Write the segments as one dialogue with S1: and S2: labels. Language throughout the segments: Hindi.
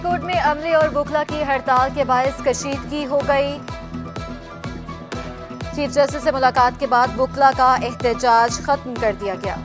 S1: कोर्ट में अमले और वकला की हड़ताल के बायस कशीदगी हो गई। चीफ जस्टिस से मुलाकात के बाद वकला का एहतजाज खत्म कर दिया गया।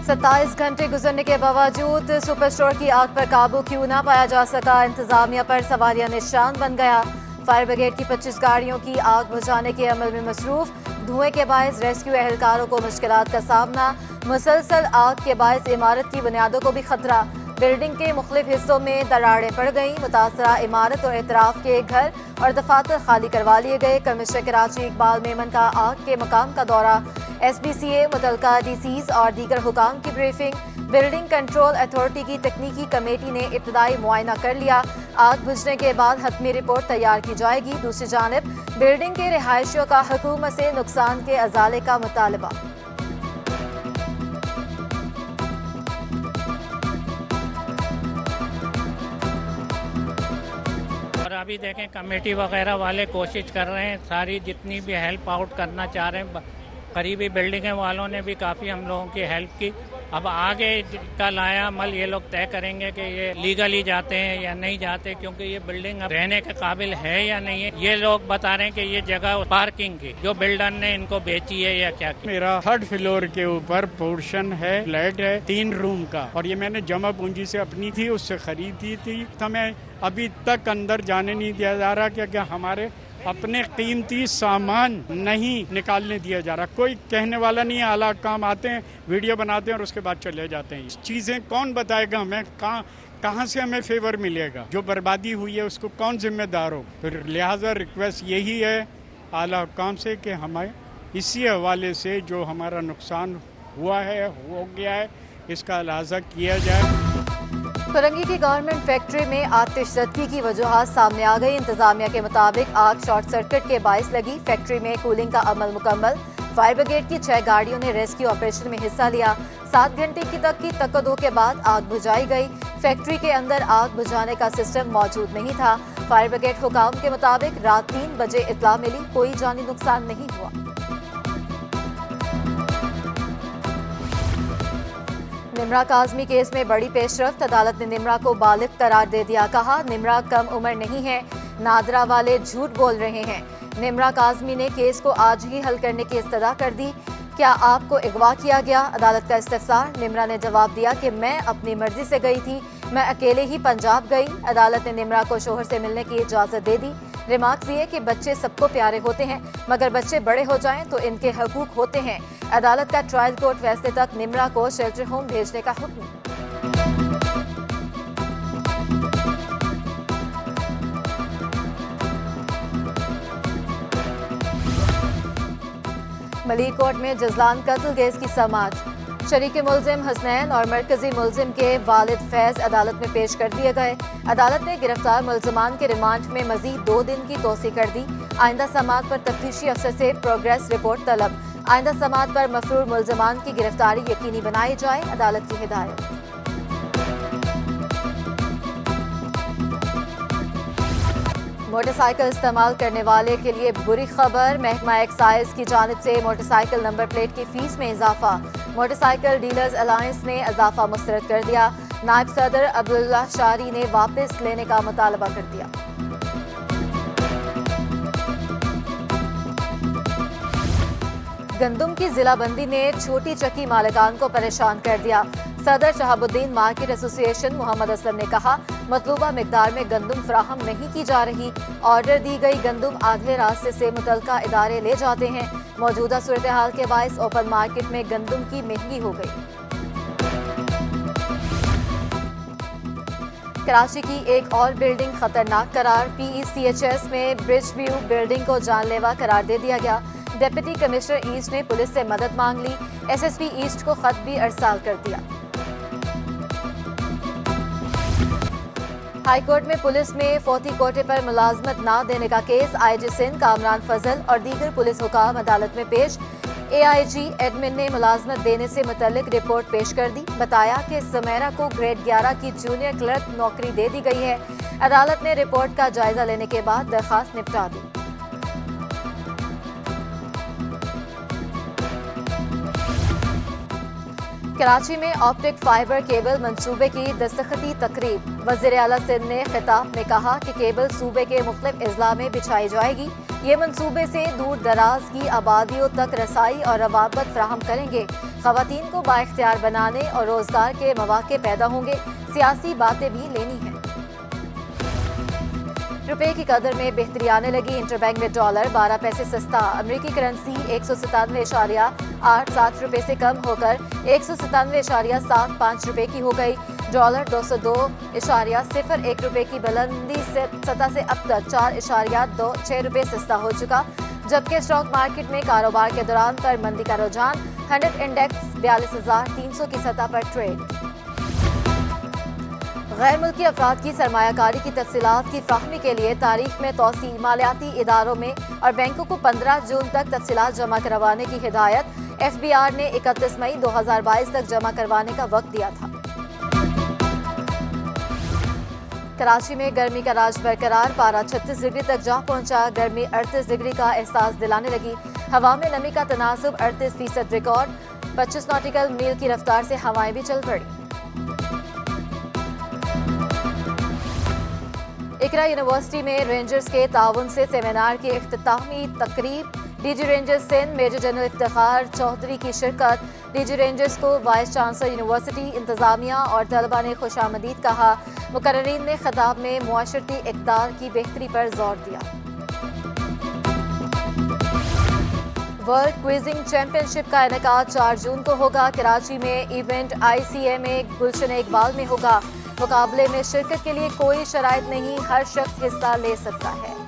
S1: सत्ताईस घंटे गुजरने के बावजूद सुपर स्टोर की आग पर काबू क्यों ना पाया जा सका, इंतजामिया पर सवालिया निशान बन गया। फायर ब्रिगेड की 25 गाड़ियों की आग बुझाने के अमल में मसरूफ। धुएं के बायस रेस्क्यू एहलकारों को मुश्किलात का सामना। मुसलसल आग के बायस इमारत की बुनियादों को भी खतरा। बिल्डिंग के मुख्तलिफ हिस्सों में दरारें पड़ गईं। मुतासरा इमारत और एतराफ के घर और दफातर खाली करवा लिए गए। कमिश्नर कराची इकबाल मेमन का आग के मकाम का दौरा। SBCA, मुतलका DCs और दीगर हुकाम की ब्रीफिंग। बिल्डिंग कंट्रोल अथॉरिटी की तकनीकी कमेटी ने इब्तदाई मुआयना कर लिया। आग बुझने के बाद हतमी रिपोर्ट तैयार की जाएगी। दूसरी जानिब बिल्डिंग के रिहायशियों का हुकूमत से नुकसान के अजाले का मुतालबा।
S2: और अभी देखें कमेटी वगैरह वाले कोशिश कर रहे हैं, सारी जितनी भी हेल्प आउट करना चाह रहे हैं। करीबी बिल्डिंग वालों ने भी काफ़ी हम लोगों की हेल्प की। अब आगे का लाया अमल ये लोग तय करेंगे कि ये लीगली जाते हैं या नहीं जाते, क्योंकि ये बिल्डिंग अब रहने के काबिल है या नहीं है। ये लोग बता रहे हैं कि ये जगह पार्किंग की जो बिल्डर ने इनको बेची है या क्या की।
S3: मेरा 3rd फ्लोर के ऊपर पोर्शन है, फ्लैट है 3 रूम का, और ये मैंने जमा पूंजी से अपनी थी, उससे खरीदी थी। तो मैं अभी तक अंदर जाने नहीं दिया जा रहा, क्योंकि हमारे अपने कीमती सामान नहीं निकालने दिया जा रहा। कोई कहने वाला नहीं है। आला काम आते हैं, वीडियो बनाते हैं और उसके बाद चले जाते हैं। चीज़ें कौन बताएगा हमें, कहाँ से हमें फेवर मिलेगा? जो बर्बादी हुई है उसको कौन जिम्मेदार हो? फिर लिहाजा रिक्वेस्ट यही है आला काम से कि हमें इसी हवाले से जो हमारा नुकसान हुआ है, हो गया है, इसका लिहाजा किया जाए।
S1: फरंगी की गारमेंट फैक्ट्री में आतिशज़दगी की वजूहात सामने आ गई। इंतजामिया के मुताबिक आग शॉर्ट सर्किट के बायस लगी। फैक्ट्री में कूलिंग का अमल मुकम्मल। फायर ब्रिगेड की 6 गाड़ियों ने रेस्क्यू ऑपरेशन में हिस्सा लिया। 7 घंटे की तकदो के बाद आग बुझाई गई। फैक्ट्री के अंदर आग बुझाने का सिस्टम मौजूद नहीं था। फायर ब्रिगेड हुकाम के मुताबिक रात 3 बजे इत्तला मिली, कोई जानी नुकसान नहीं हुआ। निमरा काज़मी केस में बड़ी पेशरफ्त। अदालत ने निमरा को बालिग करार दे दिया। कहा निमरा कम उम्र नहीं है, नादरा वाले झूठ बोल रहे हैं। निमरा काज़मी ने केस को आज ही हल करने की इस्तदा कर दी। क्या आपको अगवा किया गया? अदालत का इस्तफसार। निमरा ने जवाब दिया कि मैं अपनी मर्जी से गई थी, मैं अकेले ही पंजाब गई। अदालत ने निमरा को शोहर से मिलने की इजाज़त दे दी। रिमार्क्स ये कि बच्चे सबको प्यारे होते हैं, मगर बच्चे बड़े हो जाएं तो इनके हकूक होते हैं। अदालत का ट्रायल कोर्ट फैसले तक निमरा को शेल्टर होम भेजने का हुक्म। मलिक कोर्ट में जजलान कत्ल केस की समाअत। शरीक मुलजिम हसनैन और मरकजी मुलजिम के वालिद फैज अदालत में पेश कर दिए गए। अदालत ने गिरफ्तार मुलजमान के रिमांड में मजीद 2 दिन की तोसी कर दी। आइंदा समाअत पर तफ्तीशी अफसर से प्रोग्रेस रिपोर्ट तलब। आइंदा समाअत पर मफरूर मुलजमान की गिरफ्तारी यकीनी बनाई जाए, अदालत की हिदायत। मोटरसाइकिल इस्तेमाल करने वाले के लिए बुरी खबर। महकमा एक्साइज की जानिब से मोटरसाइकिल नंबर प्लेट की फीस में इजाफा। मोटरसाइकिल डीलर्स अलायंस ने इजाफा मुस्तरद कर दिया। नायब सदर अब्दुल्ला शारी ने वापस लेने का मुतालबा कर दिया। गंदुम की जिलाबंदी ने छोटी चक्की मालिकान को परेशान कर दिया। सदर शहाबुद्दीन मार्केट एसोसिएशन मोहम्मद असलम ने कहा मतलूबा मिकदार में गंदुम फराहम नहीं की जा रही। ऑर्डर दी गई गंदुम आधे रास्ते से मुतलका इदारे ले जाते हैं। मौजूदा सूरत हाल के बायस ओपन मार्केट में गंदुम की महंगी हो गई। कराची की एक और बिल्डिंग खतरनाक करार। PECHS में ब्रिज व्यू बिल्डिंग को जानलेवा करार दे दिया गया। डिप्टी कमिश्नर ईस्ट ने पुलिस से मदद मांग ली। SSP ईस्ट को खत भी अरसाल कर दिया। हाईकोर्ट में पुलिस में फौती कोटे पर मुलाजमत ना देने का केस, आईजी सिंध कामरान फजल और दीगर पुलिस हुकाम अदालत में पेश। एआईजी एडमिन ने मुलाजमत देने से मुतल्लिक रिपोर्ट पेश कर दी। बताया कि सुमेरा को ग्रेड 11 की जूनियर क्लर्क नौकरी दे दी गई है। अदालत ने रिपोर्ट का जायजा लेने के बाद दरखास्त निपटा दी। कराची में ऑप्टिक फाइबर केबल मंसूबे की दस्तखती तकरीब। वज़ीर आला सिंध ने खिताब में कहा कि केबल सूबे के मुख्तलिफ अजला में बिछाई जाएगी। ये मंसूबे से दूर दराज की आबादियों तक रसाई और रवाबत फराहम करेंगे। ख़वातीन को बाइख्तियार बनाने और रोजगार के मौके पैदा होंगे। सियासी बातें भी लेनी है। रुपए की कदर में बेहतरी आने लगी। इंटरबैंक में डॉलर 12 पैसे सस्ता। अमेरिकी करेंसी 197.87 रुपए से कम होकर 197.75 रुपए की हो गई। डॉलर 202.01 रुपए की बुलंदी से सतह से अब तक 4.26 रुपए सस्ता हो चुका। जबकि स्टॉक मार्केट में कारोबार के दौरान पर मंदी का रुझान। 100 इंडेक्स 42,300 की सतह पर ट्रेड। गैर मुल्की अफराद की सरमायाकारी की तफसीलात की फ्राहमी के लिए तारीख में तौसी। मालियाती इदारों में और बैंकों को 15 जून तक तफसीलात जमा करवाने की हिदायत। एफबीआर ने 31 मई 2022 तक जमा करवाने का वक्त दिया था। कराची में गर्मी का राज बरकरार। पारा 36 डिग्री तक जा पहुंचा। गर्मी 38 डिग्री का एहसास दिलाने लगी। हवा में नमी का तनासुब 38% रिकॉर्ड। 25 नॉटिकल मील की रफ्तार से हवाएं भी चल पड़ी। इकरा यूनिवर्सिटी में रेंजर्स के ताउन से सेमिनार की इख्तितामी तकरीब। DG Rangers Sindh major general Iftikhar Chaudhry की शिरकत। डीजी रेंजर्स को वाइस चांसलर यूनिवर्सिटी, इंतजामिया और तलबा ने खुशामदीद कहा। मुकर्रीन ने खिताब में मुआशरती इक़दार की बेहतरी पर जोर दिया। वर्ल्ड क्विजिंग चैंपियनशिप का इनेकाद 4 जून को होगा। कराची में इवेंट ICMA गुलशन इकबाल में होगा। मुकाबले में शिरकत के लिए कोई शराइत नहीं, हर शख्स हिस्सा ले सकता है।